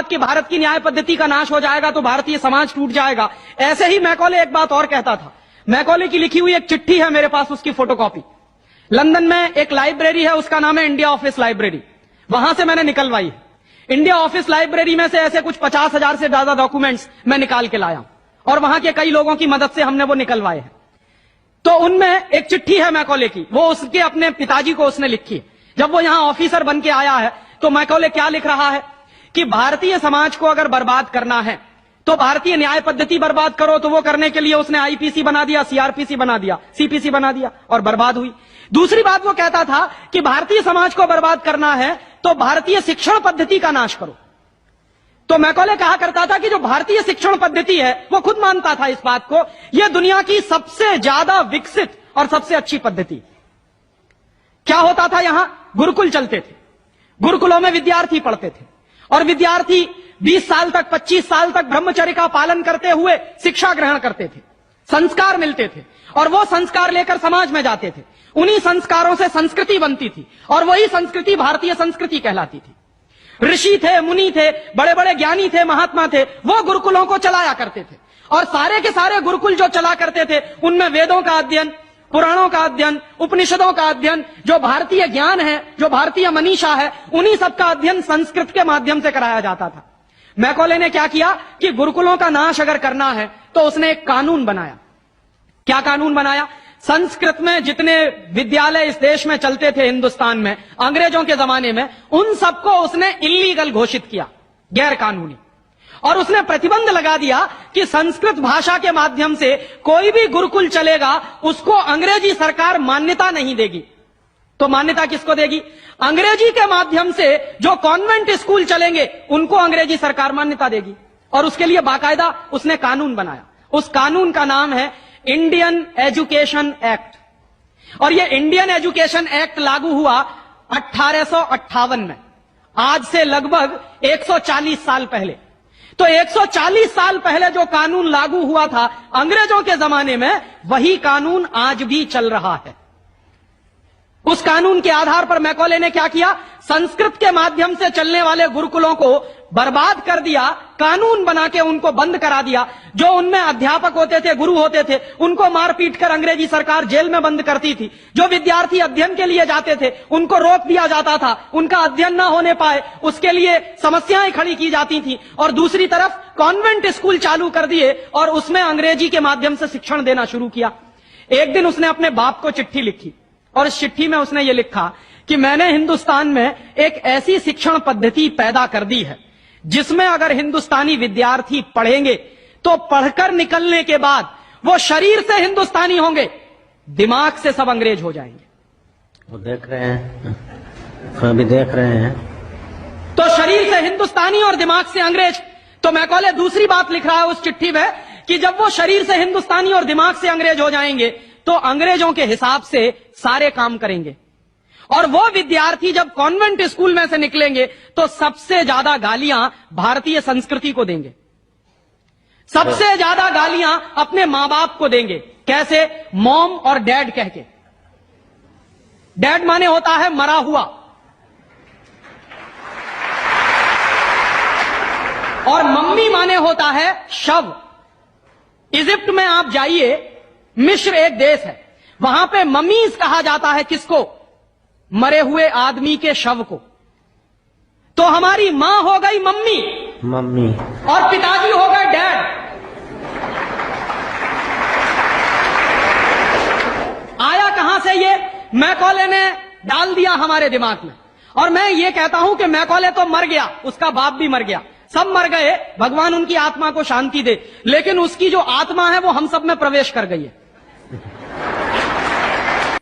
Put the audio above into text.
कि भारत की न्याय पद्धति का नाश हो जाएगा तो भारतीय समाज टूट जाएगा, ऐसे ही मैकॉले एक बात और कहता था। मैकॉले की लिखी हुई एक चिट्ठी है मेरे पास, उसकी फोटोकॉपी। लंदन में एक लाइब्रेरी है, उसका नाम है इंडिया ऑफिस लाइब्रेरी, वहां से मैंने निकलवाई है। इंडिया ऑफिस लाइब्रेरी में से ऐसे कुछ 50,000 से ज्यादा डॉक्यूमेंट्स मैं निकाल के लाया और वहां के कई लोगों की मदद से हमने वो निकलवाए हैं। तो उनमें एक चिट्ठी है मैकॉले की, वो उसके अपने पिताजी को उसने लिखी है। जब वो यहां ऑफिसर बन के आया है तो मैकॉले क्या लिख रहा है कि भारतीय समाज को अगर बर्बाद करना है तो भारतीय न्याय पद्धति बर्बाद करो। तो वो करने के लिए उसने आईपीसी बना दिया, सीआरपीसी बना दिया, सीपीसी बना दिया और बर्बाद हुई। दूसरी बात वो कहता था कि भारतीय समाज को बर्बाद करना है तो भारतीय शिक्षण पद्धति का नाश करो। तो मैकॉले कहा करता था कि जो भारतीय शिक्षण पद्धति है, वो खुद मानता था इस बात को, यह दुनिया की सबसे ज्यादा विकसित और सबसे अच्छी पद्धति। क्या होता था, यहां गुरुकुल चलते थे, गुरुकुलों में विद्यार्थी पढ़ते थे और विद्यार्थी 20 साल तक 25 साल तक ब्रह्मचर्य का पालन करते हुए शिक्षा ग्रहण करते थे, संस्कार मिलते थे और वो संस्कार लेकर समाज में जाते थे। उन्हीं संस्कारों से संस्कृति बनती थी और वही संस्कृति भारतीय संस्कृति कहलाती थी। ऋषि थे, मुनि थे, बड़े बड़े ज्ञानी थे, महात्मा थे, वो गुरुकुलों को चलाया करते थे और सारे के सारे गुरुकुल जो चला करते थे उनमें वेदों का अध्ययन, पुराणों का अध्ययन, उपनिषदों का अध्ययन, जो भारतीय ज्ञान है, जो भारतीय मनीषा है, उन्हीं सबका अध्ययन संस्कृत के माध्यम से कराया जाता था। मैकॉले ने क्या किया कि गुरुकुलों का नाश अगर करना है तो उसने एक कानून बनाया। क्या कानून बनाया? संस्कृत में जितने विद्यालय इस देश में चलते थे हिंदुस्तान में अंग्रेजों के जमाने में, उन सबको उसने इल्लीगल घोषित किया, गैर कानूनी। और उसने प्रतिबंध लगा दिया कि संस्कृत भाषा के माध्यम से कोई भी गुरुकुल चलेगा उसको अंग्रेजी सरकार मान्यता नहीं देगी। तो मान्यता किसको देगी? अंग्रेजी के माध्यम से जो कॉन्वेंट स्कूल चलेंगे उनको अंग्रेजी सरकार मान्यता देगी। और उसके लिए बाकायदा उसने कानून बनाया। उस कानून का नाम है इंडियन एजुकेशन एक्ट। और यह इंडियन एजुकेशन एक्ट लागू हुआ 1858 में, आज से लगभग 140 साल पहले। तो 140 साल पहले जो कानून लागू हुआ था अंग्रेजों के जमाने में, वही कानून आज भी चल रहा है। उस कानून के आधार पर मैकॉले ने क्या किया? संस्कृत के माध्यम से चलने वाले गुरुकुलों को बर्बाद कर दिया, कानून बना के उनको बंद करा दिया। जो उनमें अध्यापक होते थे, गुरु होते थे, उनको मार पीट कर अंग्रेजी सरकार जेल में बंद करती थी। जो विद्यार्थी अध्ययन के लिए जाते थे उनको रोक दिया जाता था, उनका अध्ययन ना होने पाए उसके लिए समस्याएं खड़ी की जाती थी। और दूसरी तरफ कॉन्वेंट स्कूल चालू कर दिए और उसमें अंग्रेजी के माध्यम से शिक्षण देना शुरू किया। एक दिन उसने अपने बाप को चिट्ठी लिखी और इस चिट्ठी में उसने ये लिखा कि मैंने हिंदुस्तान में एक ऐसी शिक्षण पद्धति पैदा कर दी है जिसमें अगर हिंदुस्तानी विद्यार्थी पढ़ेंगे तो पढ़कर निकलने के बाद वो शरीर से हिंदुस्तानी होंगे, दिमाग से सब अंग्रेज हो जाएंगे। वो देख रहे हैं, अभी देख रहे हैं। तो शरीर से हिंदुस्तानी और दिमाग से अंग्रेज। तो मैकॉले दूसरी बात लिख रहा है उस चिट्ठी में कि जब वो शरीर से हिंदुस्तानी और दिमाग से अंग्रेज हो जाएंगे तो अंग्रेजों के हिसाब से सारे काम करेंगे। और वो विद्यार्थी जब कॉन्वेंट स्कूल में से निकलेंगे तो सबसे ज्यादा गालियां भारतीय संस्कृति को देंगे, सबसे ज्यादा गालियां अपने मां बाप को देंगे। कैसे? मॉम और डैड कह के। डैड माने होता है मरा हुआ और मम्मी माने होता है शव। इजिप्ट में आप जाइए, मिस्र एक देश है, वहां पे ममीज कहा जाता है किसको? मरे हुए आदमी के शव को। तो हमारी मां हो गई मम्मी, मम्मी, और पिताजी हो गए डैड। आया कहां से ये? मैकॉले ने डाल दिया हमारे दिमाग में। और मैं ये कहता हूं कि मैकॉले तो मर गया, उसका बाप भी मर गया, सब मर गए, भगवान उनकी आत्मा को शांति दे, लेकिन उसकी जो आत्मा है वो हम सब में प्रवेश कर गई है।